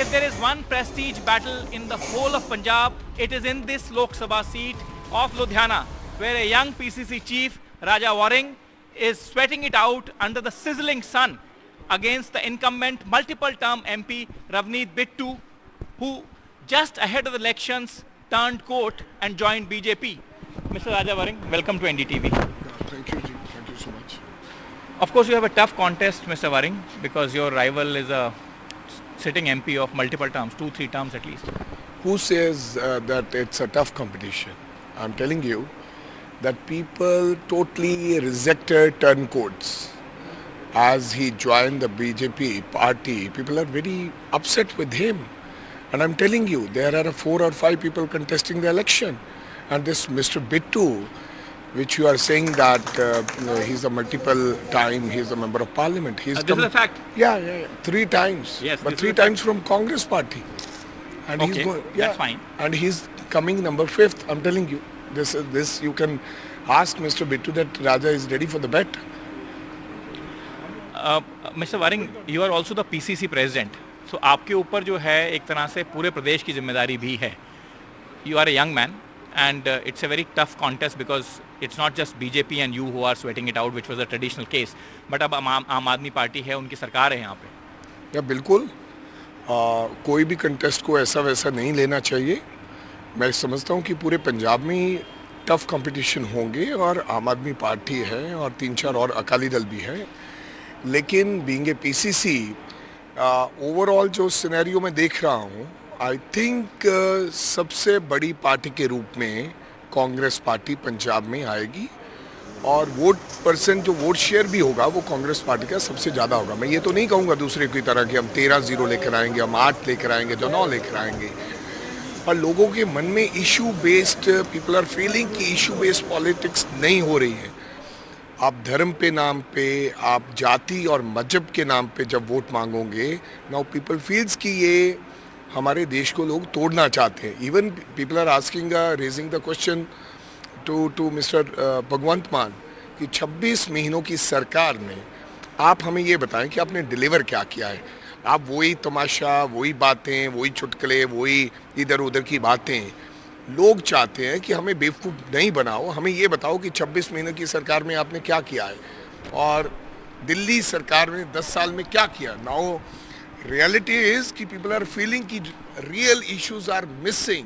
if there is one prestige battle in the whole of Punjab, it is in this Lok Sabha seat of Ludhiana, where a young PCC chief, Raja Waring, is sweating it out under the sizzling sun against the incumbent multiple-term MP Ravneet Bittu, who just ahead of the elections turned coat and joined BJP. Mr. Raja Waring, welcome to NDTV. Thank you, Ji. Thank you so much. Of course, you have a tough contest, Mr. Waring, because your rival is a sitting MP of multiple terms, 2-3 terms at least. Who says that it's a tough competition? I'm telling you that people totally rejected turncoats. As he joined the BJP party, people are very upset with him. And I'm telling you, there are 4 or 5 people contesting the election. And this Mr. Bittu, which you are saying that he's a multiple time, he's a member of parliament. This is a fact. Yeah. 3 times. Yes, but 3 times from Congress party. And okay, he's going, that's fine. And he's coming number 5th. I'm telling you, this you can ask Mr. Bittu that Raja is ready for the bet. Mr. Waring, you are also the PCC president. So आपके ऊपर जो है एक तरह से पूरे प्रदेश की जिम्मेदारी भी है. You are a young man and it's a very tough contest because it's not just BJP and you who are sweating it out, which was a traditional case. But अब आम आदमी पार्टी है, उनकी सरकार है यहाँ पे. या बिल्कुल कोई भी कंटेस्ट को ऐसा वैसा नहीं लेना चाहिए. मैं समझता हूँ कि पूरे पंजाब में ही टफ कंपटीशन होंगे और आम आदमी पार्टी है और 3-4 और अकाली दल भी है. लेकिन बीइंग ए पीसीसी ओवरऑल जो सिनेरियो में देख रहा हूँ, आई थिंक सबसे बड़ी पार्टी के रूप में कांग्रेस पार्टी पंजाब में आएगी और वोट परसेंट जो वोट शेयर भी होगा वो कांग्रेस पार्टी का सबसे ज़्यादा होगा. मैं ये तो नहीं कहूँगा दूसरे की तरह कि हम 13-0 लेकर आएंगे, हम 8 लेकर आएंगे, जो 9 लेकर आएंगे. और लोगों के मन में issue based, people are feeling कि इशू बेस्ड पॉलिटिक्स नहीं हो रही है. आप धर्म पे नाम पे, आप जाति और मजहब के नाम पे जब वोट मांगोगे, नाउ पीपल फील्स कि ये हमारे देश को लोग तोड़ना चाहते हैं. Even people are asking raising the question to mister Bhagwant Mann कि 26 महीनों की सरकार में आप हमें ये बताएं कि आपने डिलीवर क्या किया है. आप वही तमाशा, वही बातें, वही चुटकुले, वही इधर उधर की बातें. लोग चाहते हैं कि हमें बेवकूफ़ नहीं बनाओ, हमें ये बताओ कि 26 महीनों की सरकार में आपने क्या किया है और दिल्ली सरकार में 10 साल में क्या किया. नाउ रियलिटी इज़ कि पीपल आर फीलिंग कि रियल इश्यूज आर मिसिंग.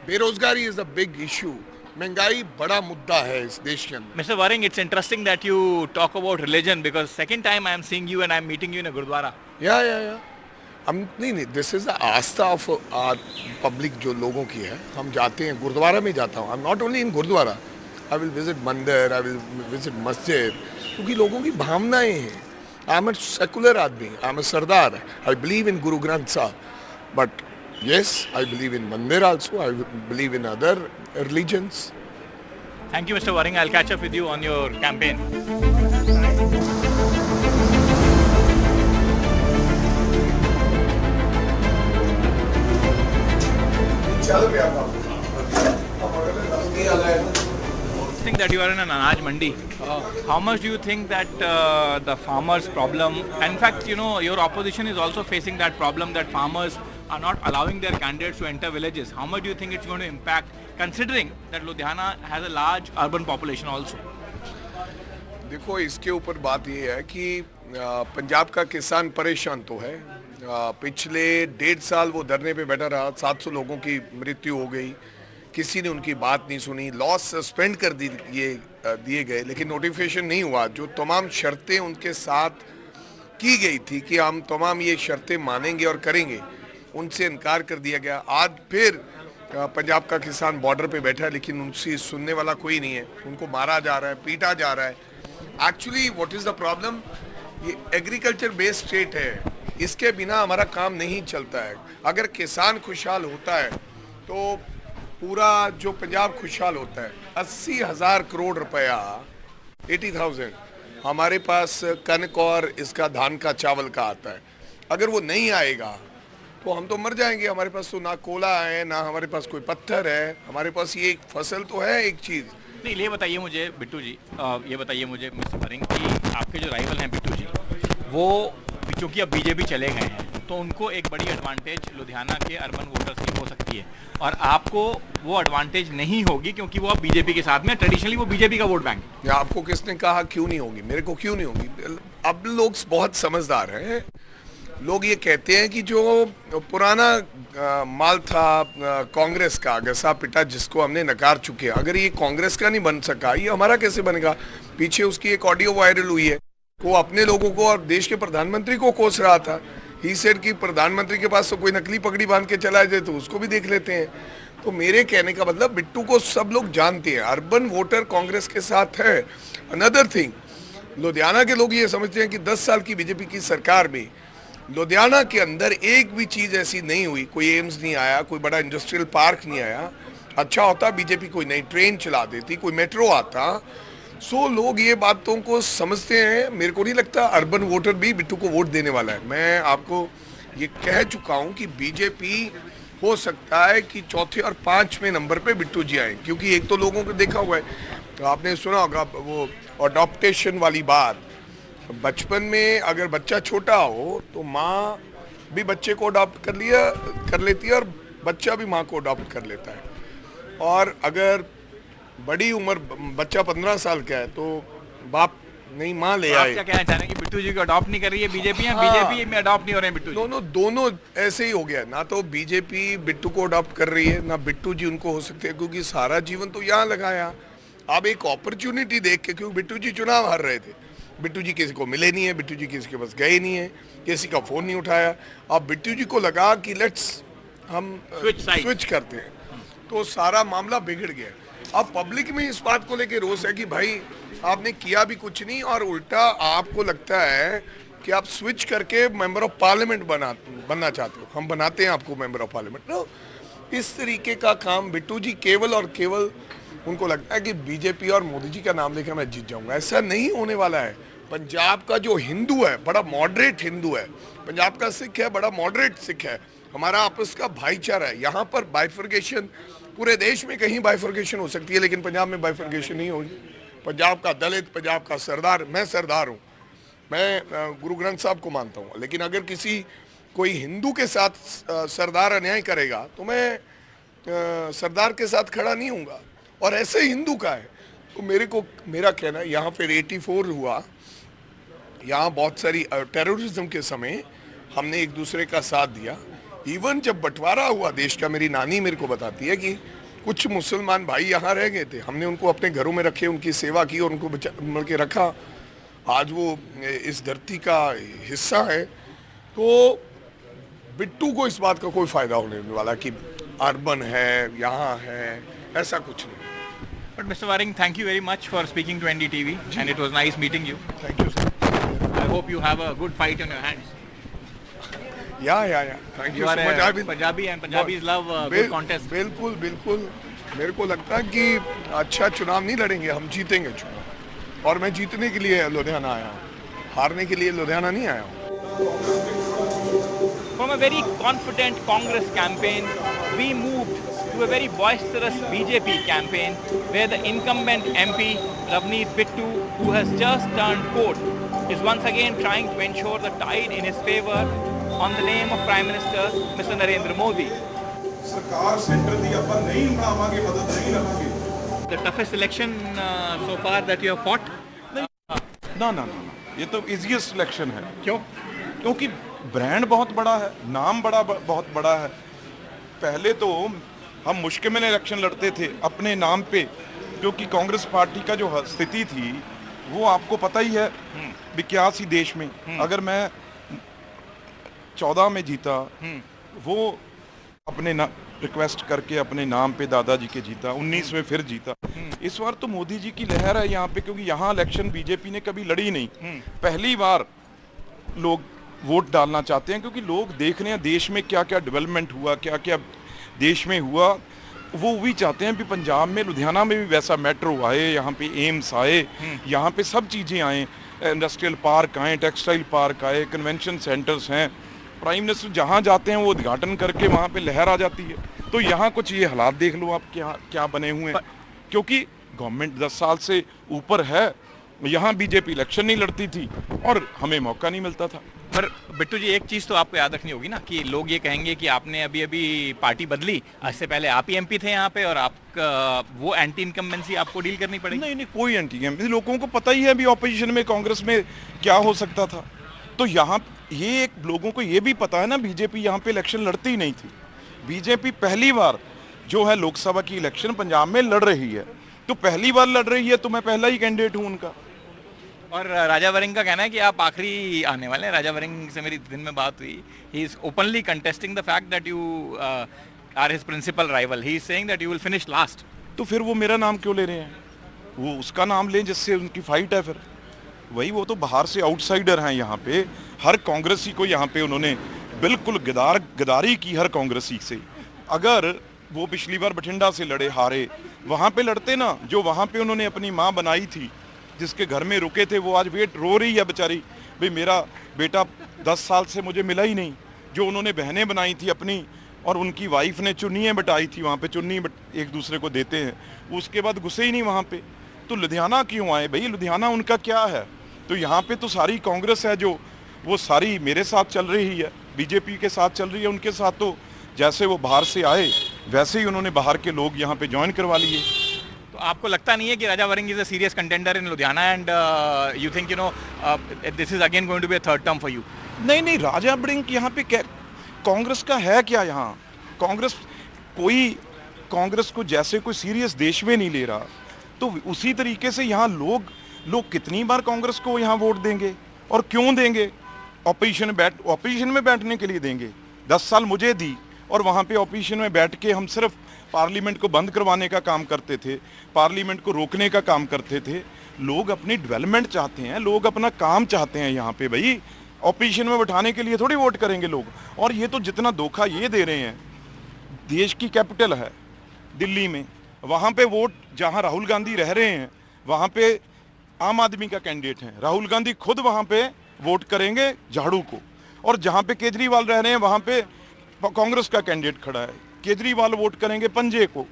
बेरोजगारी इज़ अ बिग इशू. महंगाई बड़ा मुद्दा है इस देश के अंदर. Mr. Waring, it's interesting that you talk about religion because second time I am seeing you and I am meeting you in a Gurdwara. या हम नहीं, this is Aastha of public जो लोगों की है. हम जाते हैं, गुरुद्वारा में जाता हूँ. I am not only in gurdwara, I will visit mandir, I will visit मस्जिद, क्योंकि लोगों की भावनाएं हैं. आई एम अ सेकुलर आदमी, I am a Sardar, I believe in Guru Granth साहब, but yes, I believe in mandir also, I believe in other religions. Thank you, Mr. Waring. I'll catch up with you on your campaign. Think that you are in an anaj mandi. How much do you think that the farmers' problem, and in fact, you know, your opposition is also facing that problem that farmers are not allowing their candidates to enter villages. How much do you think it's going to impact, considering that Ludhiana has a large urban population also? देखो, इसके ऊपर बात ये है कि पंजाब का किसान परेशान तो है. पिछले 1.5 साल वो धरने पे बैठा रहा, 700 लोगों की मृत्यु हो गई, किसी ने उनकी बात नहीं सुनी, लॉस सस्पेंड कर दिए गए, लेकिन नोटिफिकेशन नहीं हुआ. जो तमाम शर्तें उनके साथ की गई थी कि हम तमाम ये शर्तें मानेंगे और करेंगे, उनसे इनकार कर दिया गया. आज फिर पंजाब का किसान बॉर्डर पे बैठा है, लेकिन उनसे सुनने वाला कोई नहीं है. उनको मारा जा रहा है, पीटा जा रहा है. Actually what is the problem, ये एग्रीकल्चर बेस्ड स्टेट है, इसके बिना हमारा काम नहीं चलता है. अगर किसान खुशहाल होता है तो पूरा जो पंजाब खुशहाल होता है. 80,000 करोड़ रुपया, 80,000 हमारे पास कनक और इसका धान का चावल का आता है. अगर वो नहीं आएगा तो हम तो मर जाएंगे. हमारे पास तो ना कोला है, ना हमारे पास कोई पत्थर है. हमारे पास ये एक फसल तो है, एक चीज़. नहीं, ये बताइए मुझे बिट्टू जी, ये बताइए मुझे मिस्टर वरिंग कि आपके जो राइवल हैं बिट्टू जी, वो चूँकि अब बीजेपी चले गए हैं तो उनको एक बड़ी एडवांटेज लुधियाना के अर्बन वोटर्स की हो सकती है, और आपको वो एडवांटेज नहीं होगी क्योंकि वो अब बीजेपी के साथ में, ट्रेडिशनली वो बीजेपी का वोट बैंक। या आपको किसने कहा क्यों नहीं होगी? मेरे को क्यों नहीं होगी? अब लोग बहुत समझदार हैं। लोग ये कहते हैं कि जो पुराना माल था कांग्रेस का, घसा पिटा जिसको हमने नकार चुके हैं, अगर ये कांग्रेस का नहीं बन सका, ये हमारा कैसे बनेगा? पीछे उसकी एक ऑडियो वायरल हुई है, वो अपने लोगों को और देश के प्रधानमंत्री को कोस रहा था। ही सेड कि प्रधानमंत्री के पास तो कोई नकली पगड़ी बांध के चला जाए तो उसको भी देख लेते हैं। तो मेरे कहने का मतलब, बिट्टू को सब लोग जानते हैं, अर्बन वोटर कांग्रेस के साथ है। अनदर थिंग, लुधियाना के लोग ये समझते हैं कि 10 साल की बीजेपी की सरकार में लुधियाना के अंदर एक भी चीज ऐसी नहीं हुई, कोई एम्स नहीं आया, कोई बड़ा इंडस्ट्रियल पार्क नहीं आया। अच्छा होता बीजेपी कोई नई ट्रेन चला देती, कोई मेट्रो आता। सो लोग ये बातों को समझते हैं। मेरे को नहीं लगता अर्बन वोटर भी बिट्टू को वोट देने वाला है। मैं आपको ये कह चुका हूँ कि बीजेपी हो सकता है कि चौथे और 5वें नंबर पे बिट्टू जी आए, क्योंकि एक तो लोगों को देखा हुआ है, तो आपने सुना होगा वो अडॉप्टेशन वाली बात। बचपन में अगर बच्चा छोटा हो तो माँ भी बच्चे को अडॉप्ट कर लेती है और बच्चा भी माँ को अडॉप्ट कर लेता है। और अगर बड़ी उम्र, बच्चा 15 साल का है, तो बाप नहीं माँ ले आए। क्या कहना चाह रहे हैं कि बिट्टू जी को अडॉप्ट नहीं कर रही है बीजेपी, या बीजेपी में अडॉप्ट नहीं हो रहे हैं बिट्टू जी? दोनों ऐसे ही हो गया। ना तो बीजेपी बिट्टू को अडॉप्ट कर रही है, ना बिट्टू जी उनको हो सकते हैं, क्योंकि सारा जीवन तो यहाँ लगाया। अब एक अपॉर्चुनिटी देख के, क्योंकि बिट्टू जी चुनाव हार रहे थे, बिट्टू जी किसी को मिले नहीं है, बिट्टू जी किसी के पास गए नहीं है, किसी का फोन नहीं उठाया। अब बिट्टू जी को लगा कि लेट्स हम स्विच करते हैं, तो सारा मामला बिगड़ गया। अब पब्लिक में इस बात को लेके रोष है कि भाई आपने किया भी कुछ नहीं, और उल्टा आपको लगता है कि आप स्विच करके मेंबर ऑफ पार्लियामेंट बनना चाहते हो। हम बनाते हैं आपको मेंबर ऑफ पार्लियामेंट। नो, इस तरीके का काम बिट्टू जी केवल और केवल उनको लगता है कि बीजेपी और मोदी जी का नाम लेकर मैं जीत जाऊंगा। ऐसा नहीं होने वाला है। पंजाब का जो हिंदू है बड़ा मॉडरेट हिंदू है, पंजाब का सिख है बड़ा मॉडरेट सिख है, हमारा आपस का भाईचारा है। यहाँ पर बाइफर्गेशन, पूरे देश में कहीं बाइफर्गेशन हो सकती है, लेकिन पंजाब में बाइफर्गेशन नहीं होगी। पंजाब का दलित, पंजाब का सरदार, मैं सरदार हूँ, मैं गुरु ग्रंथ साहब को मानता हूँ, लेकिन अगर किसी कोई हिंदू के साथ सरदार अन्याय करेगा तो मैं सरदार के साथ खड़ा नहीं हूँगा, और ऐसे हिंदू का है। तो मेरा कहना है, यहाँ फिर 84 हुआ, यहाँ बहुत सारी टेररिज्म के समय हमने एक दूसरे का साथ दिया। इवन जब बंटवारा हुआ देश का, मेरी नानी मेरे को बताती है कि कुछ मुसलमान भाई यहाँ रह गए थे, हमने उनको अपने घरों में रखे, उनकी सेवा की और उनको मिल के रखा। आज वो इस धरती का हिस्सा है। तो बिट्टू को इस बात का कोई फायदा होने वाला कि अर्बन है, यहाँ है, ऐसा कुछ नहीं। But Mr. Waring, thank you very much for speaking to NDTV, and it was nice meeting you. Thank you, sir. I hope you have a good fight on your hands. Yeah. Thank you so much. I've been Punjabi, and Punjabis love good contest. बिल्कुल। मेरे को लगता है कि अच्छा चुनाव नहीं लड़ेंगे, हम जीतेंगे चुनाव, और मैं जीतने के लिए लुधियाना आया हूँ, हारने के लिए लुधियाना नहीं आया हूँ। From a very confident Congress campaign, we moved to a very boisterous BJP campaign, where the incumbent MP Ravneet Bittu, who has just turned court, is once again trying to ensure the tide in his favor on the name of Prime Minister Mr. Narendra Modi. सरकार centre दी अपन नहीं बनावांगे, मदद नहीं रखेंगे। The toughest election so far that you have fought? ना, ये तो easiest election है। क्यों? क्योंकि ब्रांड बहुत बड़ा है, नाम बहुत बड़ा है। पहले तो हम मुश्किल में इलेक्शन लड़ते थे अपने नाम पे, क्योंकि कांग्रेस पार्टी का जो स्थिति थी वो आपको पता ही है, 82 देश में। अगर मैं 14 में जीता, वो अपने रिक्वेस्ट करके अपने नाम पे दादाजी के जीता, 19 में फिर जीता। इस बार तो मोदी जी की लहर है यहाँ पे, क्योंकि यहाँ इलेक्शन बीजेपी ने कभी लड़ी नहीं। पहली बार लोग वोट डालना चाहते हैं, क्योंकि लोग देख रहे हैं देश में क्या क्या डेवलपमेंट हुआ, क्या क्या देश में हुआ। वो भी चाहते हैं भी पंजाब में, लुधियाना में भी वैसा मेट्रो आए, यहाँ पे एम्स आए, यहाँ पे सब चीज़ें आए, इंडस्ट्रियल पार्क आए, टेक्सटाइल पार्क आए, कन्वेंशन सेंटर्स हैं। प्राइम मिनिस्टर जहाँ जाते हैं वो उद्घाटन करके वहाँ पे लहर आ जाती है। तो यहाँ कुछ ये हालात देख लो आप क्या बने हुए हैं, क्योंकि गवर्नमेंट 10 साल से ऊपर है। यहाँ बीजेपी इलेक्शन नहीं लड़ती थी और हमें मौका नहीं मिलता था। पर बिट्टू जी, एक चीज़ तो आपको याद रखनी होगी ना कि लोग ये कहेंगे कि आपने अभी अभी पार्टी बदली, इससे पहले आप ही एमपी थे यहाँ पे और आपका वो एंटी इनकम्बेंसी आपको डील करनी पड़ेगी। नहीं नहीं, कोई एंटी है, लोगों को पता ही है अभी ऑपोजिशन में कांग्रेस में क्या हो सकता था। तो यहाँ ये एक लोगों को ये भी पता है ना, बीजेपी यहाँ पे इलेक्शन लड़ती ही नहीं थी। बीजेपी पहली बार जो है लोकसभा की इलेक्शन पंजाब में लड़ रही है, तो पहली बार लड़ रही है, तो मैं पहला ही कैंडिडेट हूँ उनका। और राजा वरिंग का कहना है कि आप आखिरी आने वाले हैं। राजा वरिंग से मेरी दिन में बात हुई, he is openly contesting the fact that you are his principal rival, he is saying that you will finish last. तो फिर वो मेरा नाम क्यों ले रहे हैं? वो उसका नाम लें जिससे उनकी फाइट है। फिर वही, वो तो बाहर से आउटसाइडर हैं यहाँ पे। हर कांग्रेसी को यहाँ पे उन्होंने बिल्कुल गदारी की हर कांग्रेसी से। अगर वो पिछली बार बठिंडा से लड़े, हारे, वहाँ पे लड़ते ना, जो वहाँ पे उन्होंने अपनी माँ बनाई थी, जिसके घर में रुके थे, वो आज वेट रो रही है बेचारी, भाई मेरा बेटा 10 साल से मुझे मिला ही नहीं। जो उन्होंने बहनें बनाई थी अपनी, और उनकी वाइफ ने चुन्नियाँ बटाई थी, वहाँ पे चुन्नी एक दूसरे को देते हैं, उसके बाद घुसे ही नहीं वहाँ पे। तो लुधियाना क्यों आए भाई? लुधियाना उनका क्या है? तो यहाँ पे तो सारी कांग्रेस है जो वो सारी मेरे साथ चल रही है, बीजेपी के साथ चल रही है। उनके साथ तो जैसे वो बाहर से आए वैसे ही उन्होंने बाहर के लोग यहाँ पे ज्वाइन करवा लिए। तो आपको लगता नहीं है कि Raja Warring is a serious contender in Ludhiana and you think you know this is again going to be a third term for you? नहीं नहीं, राजा वरिंग यहाँ पे क्या, कांग्रेस का है क्या यहाँ? कांग्रेस को जैसे कोई सीरियस देश में नहीं ले रहा, तो उसी तरीके से यहाँ लोग कितनी बार कांग्रेस को यहाँ वोट देंगे और क्यों देंगे? ऑपोजिशन में बैठने के लिए देंगे। 10 साल मुझे दी और वहाँ पे ऑपोजिशन में बैठ के हम सिर्फ पार्लियामेंट को बंद करवाने का काम करते थे, पार्लियामेंट को रोकने का काम करते थे। लोग अपनी डेवलपमेंट चाहते हैं, लोग अपना काम चाहते हैं यहाँ पे भाई। ऑपोजिशन में बैठाने के लिए थोड़ी वोट करेंगे लोग। और ये तो जितना धोखा ये दे रहे हैं, देश की कैपिटल है दिल्ली में, वहाँ पे वोट जहाँ राहुल गांधी रह रहे हैं वहाँ पे आम आदमी का कैंडिडेट है, राहुल गांधी खुद वहाँ पे वोट करेंगे झाड़ू को। और जहाँ पे केजरीवाल रह रहे हैं वहाँ पे कांग्रेस का कैंडिडेट खड़ा है, केजरीवाल वोट करेंगे पंजे को।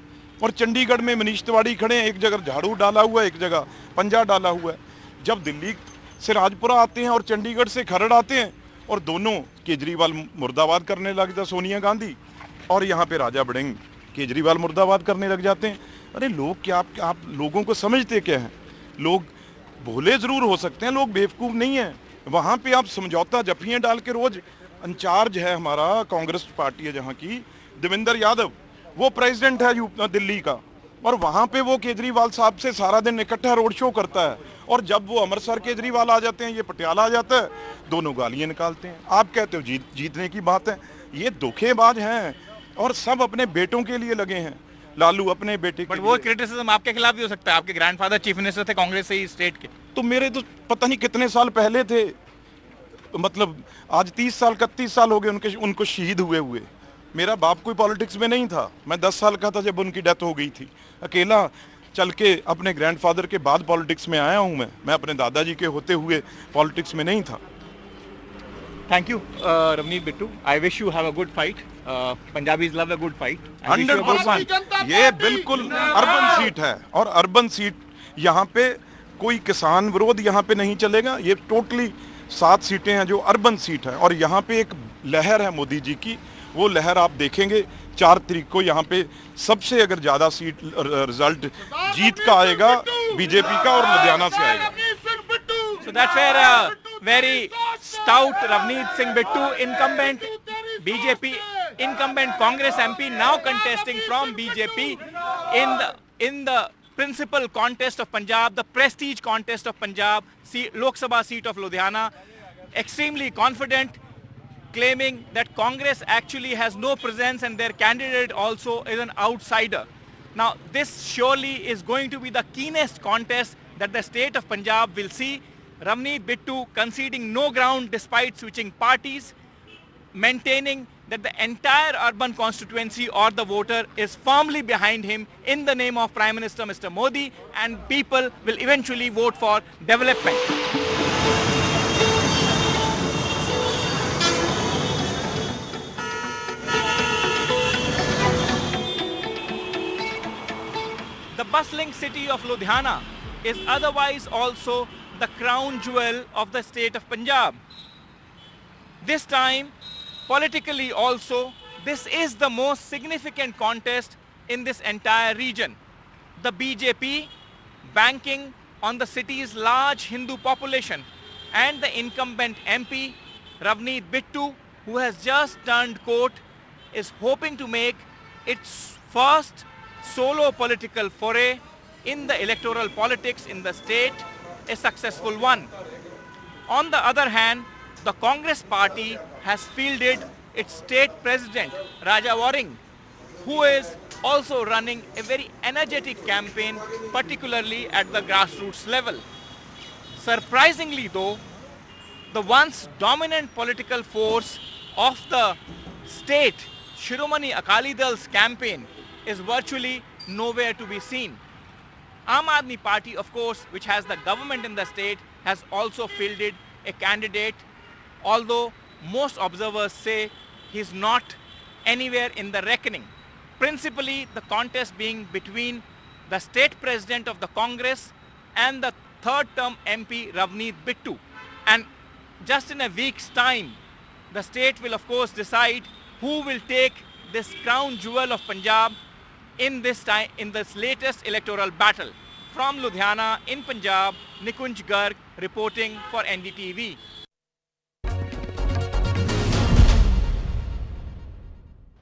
और चंडीगढ़ में मनीष तिवारी खड़े हैं, एक जगह झाड़ू डाला हुआ है, एक जगह पंजा डाला हुआ है। जब दिल्ली से राजपुरा आते हैं और चंडीगढ़ से खरड़ आते हैं, और दोनों केजरीवाल मुर्दाबाद करने लग जाते, सोनिया गांधी, और यहाँ पे राजा वड़िंग केजरीवाल मुर्दाबाद करने लग जाते हैं। अरे लोग क्या, आप लोगों को समझते क्या है? लोग भोले जरूर हो सकते हैं, लोग बेवकूफ़ नहीं है। वहाँ पे आप समझौता जफियाँ डाल के, रोज इंचार्ज है हमारा कांग्रेस पार्टी है जहाँ की, देवेंद्र यादव, वो प्रेसिडेंट है दिल्ली का, और वहाँ पे वो केजरीवाल साहब से सारा दिन इकट्ठा रोड शो करता है। और जब वो अमृतसर केजरीवाल आ जाते हैं, ये पटियाला आ जाता है, दोनों गालियाँ निकालते हैं। आप कहते हो जीतने की बात है। ये धोखेबाज हैं और सब अपने बेटों के लिए लगे हैं। लालू अपने बेटे के, वो क्रिटिसिज्म आपके खिलाफ भी हो सकता है। आपके ग्रैंडफादर चीफ मिनिस्टर थे कांग्रेस से ही स्टेट के। तो मेरे तो पता नहीं कितने साल पहले थे, मतलब आज 30 साल 31 साल हो गए उनको शहीद हुए। मेरा बाप कोई पॉलिटिक्स में नहीं था, मैं 10 साल का था जब उनकी डेथ हो गई थी। अकेला चल के अपने ग्रैंडफादर के बाद पॉलिटिक्स में आया हूँ मैं अपने दादाजी के होते हुए पॉलिटिक्स में नहीं था। Thank you Ravneet Bittu, I wish you have a good fight. Punjabis love a good fight. 100%। ये बिल्कुल अर्बन सीट है, और अर्बन सीट यहाँ पे कोई किसान विरोध यहाँ पे नहीं चलेगा। ये टोटली 7 सीटें हैं जो अर्बन सीट है, और यहाँ पे एक लहर है मोदी जी की, वो लहर आप देखेंगे 4 तारीख को यहाँ पे सबसे अगर ज्यादा सीट रिजल्ट जीत का आएगा बीजेपी का, और लुधियाना से आएगा। So that's where very stout Ravneet Singh Bittu, incumbent BJP, incumbent Congress MP, now contesting from BJP in the principal contest of Punjab, the prestige contest of Punjab, Lok Sabha seat of Ludhiana, extremely confident, claiming that Congress actually has no presence and their candidate also is an outsider. Now this surely is going to be the keenest contest that the state of Punjab will see. Ravneet Bittu conceding no ground despite switching parties, maintaining that the entire urban constituency or the voter is firmly behind him in the name of Prime Minister Mr. Modi, and people will eventually vote for development. The bustling city of Ludhiana is otherwise also the crown jewel of the state of Punjab. This time, politically also, this is the most significant contest in this entire region. The BJP, banking on the city's large Hindu population, and the incumbent MP, Ravneet Bittu, who has just turned court, is hoping to make its first solo political foray in the electoral politics in the state a successful one. On the other hand, the Congress party has fielded its state president, Raja Waring, who is also running a very energetic campaign, particularly at the grassroots level. Surprisingly though, the once dominant political force of the state, Shiromani Akali Dal's campaign, is virtually nowhere to be seen. Aam Aadmi Party, of course, which has the government in the state, has also fielded a candidate, although most observers say he's not anywhere in the reckoning. Principally, the contest being between the state president of the Congress and the third-term MP Ravneet Bittu. And just in a week's time, the state will of course decide who will take this crown jewel of Punjab in this latest electoral battle. From Ludhiana in Punjab, Nikunj Garg reporting for NDTV.